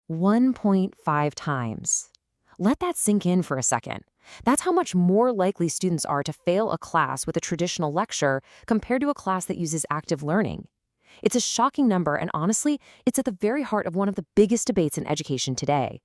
1.5 times. Let that sink in for a second. That's how much more likely students are to fail a class with a traditional lecture compared to a class that uses active learning. It's a shocking number, and honestly, it's at the very heart of one of the biggest debates in education today.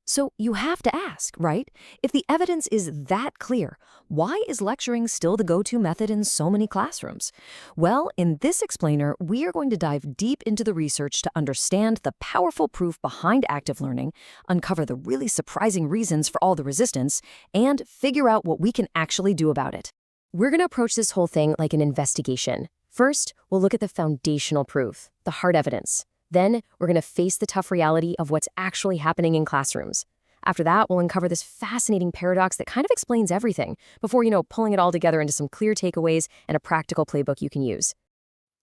So you have to ask, right? If the evidence is that clear, why is lecturing still the go-to method in so many classrooms? Well, in this explainer, we are going to dive deep into the research to understand the powerful proof behind active learning, uncover the really surprising reasons for all the resistance, and figure out what we can actually do about it. We're going to approach this whole thing like an investigation. First, we'll look at the foundational proof, the hard evidence. Then, we're going to face the tough reality of what's actually happening in classrooms. After that, we'll uncover this fascinating paradox that kind of explains everything before, pulling it all together into some clear takeaways and a practical playbook you can use.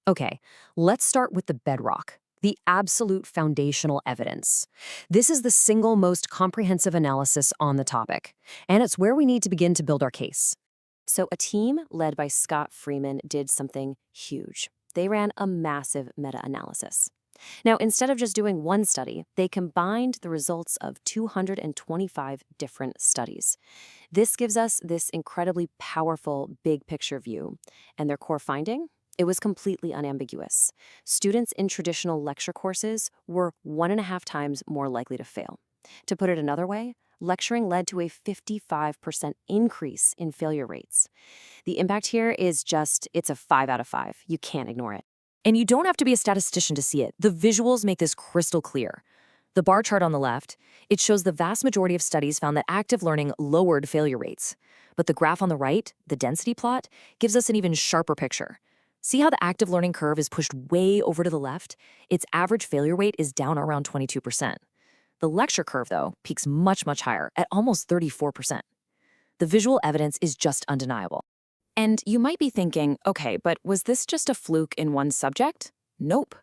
Okay, let's start with the bedrock, the absolute foundational evidence. This is the single most comprehensive analysis on the topic, and it's where we need to begin to build our case. So a team led by Scott Freeman did something huge. They ran a massive meta-analysis. Now, instead of just doing one study, they combined the results of 225 different studies. This gives us this incredibly powerful big picture view. And their core finding? It was completely unambiguous. Students in traditional lecture courses were 1.5 times more likely to fail. To put it another way, lecturing led to a 55% increase in failure rates. The impact here is it's a 5 out of 5. You can't ignore it. And you don't have to be a statistician to see it. The visuals make this crystal clear. The bar chart on the left, it shows the vast majority of studies found that active learning lowered failure rates. But the graph on the right, the density plot, gives us an even sharper picture. See how the active learning curve is pushed way over to the left? Its average failure rate is down around 22%. The lecture curve, though, peaks much, much higher at almost 34%. The visual evidence is just undeniable. And you might be thinking, okay, but was this just a fluke in one subject? Nope.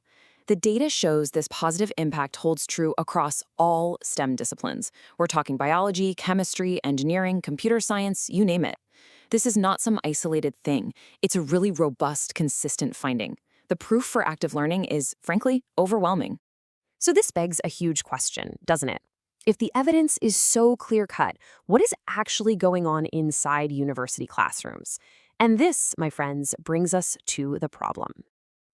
The data shows this positive impact holds true across all STEM disciplines. We're talking biology, chemistry, engineering, computer science, you name it. This is not some isolated thing. It's a really robust, consistent finding. The proof for active learning is, frankly, overwhelming. So this begs a huge question, doesn't it? If the evidence is so clear-cut, what is actually going on inside university classrooms? And this, my friends, brings us to the problem.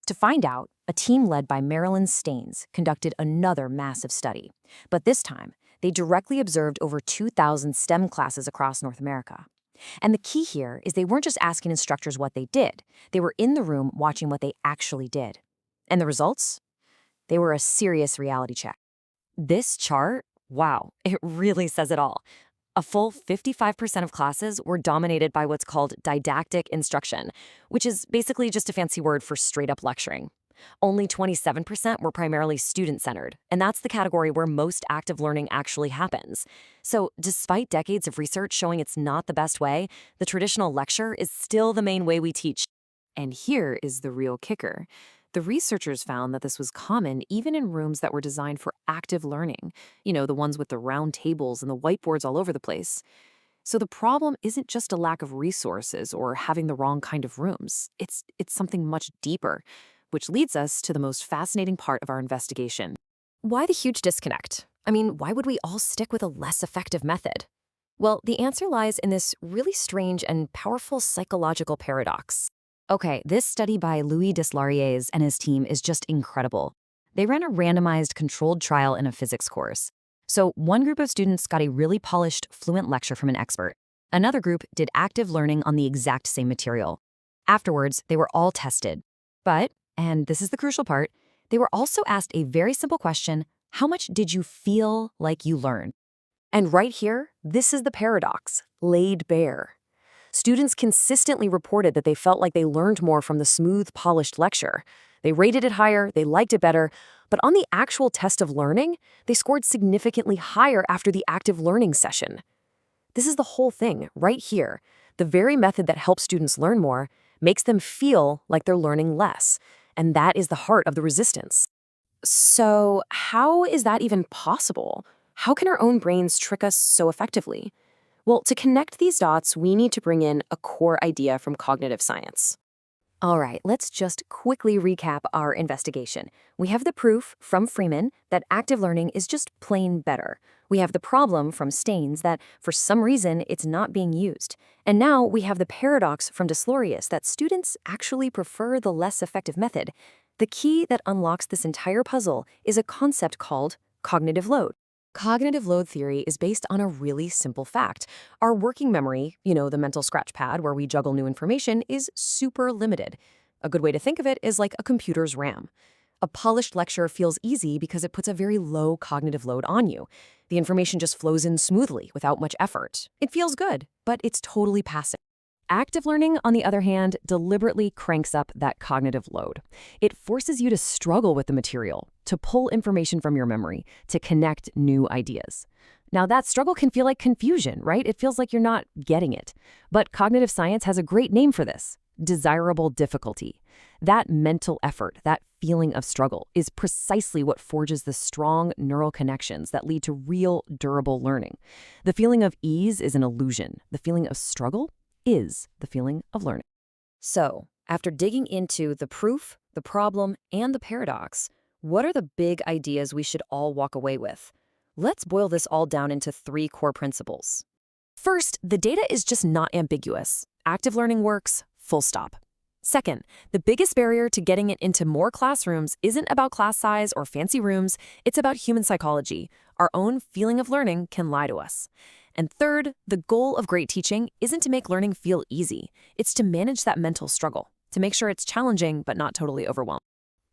To find out, a team led by Marilyn Staines conducted another massive study. But this time, they directly observed over 2,000 STEM classes across North America. And the key here is they weren't just asking instructors what they did. They were in the room watching what they actually did. And the results? They were a serious reality check. This chart, wow, it really says it all. A full 55% of classes were dominated by what's called didactic instruction, which is basically just a fancy word for straight-up lecturing. Only 27% were primarily student-centered, and that's the category where most active learning actually happens. So despite decades of research showing it's not the best way, the traditional lecture is still the main way we teach. And here is the real kicker. The researchers found that this was common even in rooms that were designed for active learning, the ones with the round tables and the whiteboards all over the place. So the problem isn't just a lack of resources or having the wrong kind of rooms. It's something much deeper, which leads us to the most fascinating part of our investigation. Why the huge disconnect? Why would we all stick with a less effective method? Well, the answer lies in this really strange and powerful psychological paradox. Okay, this study by Louis Deslauriers and his team is just incredible. They ran a randomized controlled trial in a physics course. So one group of students got a really polished, fluent lecture from an expert. Another group did active learning on the exact same material. Afterwards, they were all tested. But, and this is the crucial part, they were also asked a very simple question: how much did you feel like you learned? And right here, this is the paradox, laid bare. Students consistently reported that they felt like they learned more from the smooth, polished lecture. They rated it higher, they liked it better, but on the actual test of learning, they scored significantly higher after the active learning session. This is the whole thing, right here. The very method that helps students learn more makes them feel like they're learning less, and that is the heart of the resistance. So how is that even possible? How can our own brains trick us so effectively? Well, to connect these dots, we need to bring in a core idea from cognitive science. All right, let's just quickly recap our investigation. We have the proof from Freeman that active learning is just plain better. We have the problem from Staines that for some reason it's not being used. And now we have the paradox from Deslorius that students actually prefer the less effective method. The key that unlocks this entire puzzle is a concept called cognitive load. Cognitive load theory is based on a really simple fact. Our working memory, the mental scratch pad where we juggle new information, is super limited. A good way to think of it is like a computer's RAM. A polished lecture feels easy because it puts a very low cognitive load on you. The information just flows in smoothly without much effort. It feels good, but it's totally passive. Active learning, on the other hand, deliberately cranks up that cognitive load. It forces you to struggle with the material, to pull information from your memory, to connect new ideas. Now, that struggle can feel like confusion, right? It feels like you're not getting it. But cognitive science has a great name for this: desirable difficulty. That mental effort, that feeling of struggle, is precisely what forges the strong neural connections that lead to real, durable learning. The feeling of ease is an illusion. The feeling of struggle is the feeling of learning. So, after digging into the proof, the problem, and the paradox, what are the big ideas we should all walk away with? Let's boil this all down into 3 core principles. First, the data is just not ambiguous. Active learning works, full stop. Second, the biggest barrier to getting it into more classrooms isn't about class size or fancy rooms, it's about human psychology. Our own feeling of learning can lie to us. And third, the goal of great teaching isn't to make learning feel easy. It's to manage that mental struggle, to make sure it's challenging but not totally overwhelming.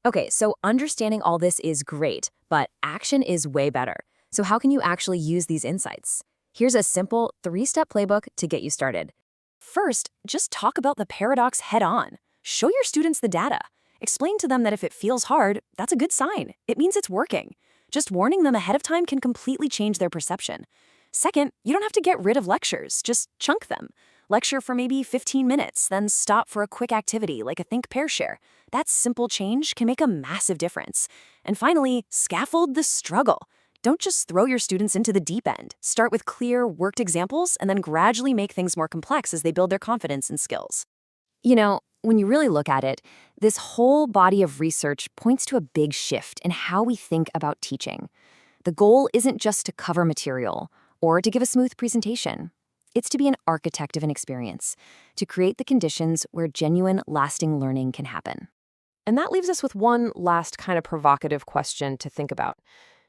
Okay, so understanding all this is great, but action is way better. So how can you actually use these insights? Here's a simple 3-step playbook to get you started. First, just talk about the paradox head on. Show your students the data. Explain to them that if it feels hard, that's a good sign. It means it's working. Just warning them ahead of time can completely change their perception. Second, you don't have to get rid of lectures, just chunk them. Lecture for maybe 15 minutes, then stop for a quick activity like a think pair share. That simple change can make a massive difference. And finally, scaffold the struggle. Don't just throw your students into the deep end. Start with clear, worked examples and then gradually make things more complex as they build their confidence and skills. When you really look at it, this whole body of research points to a big shift in how we think about teaching. The goal isn't just to cover material or to give a smooth presentation. It's to be an architect of an experience, to create the conditions where genuine, lasting learning can happen. And that leaves us with one last kind of provocative question to think about.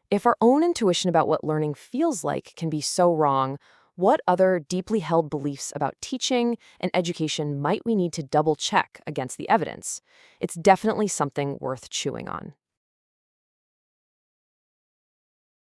If our own intuition about what learning feels like can be so wrong, what other deeply held beliefs about teaching and education might we need to double check against the evidence? It's definitely something worth chewing on.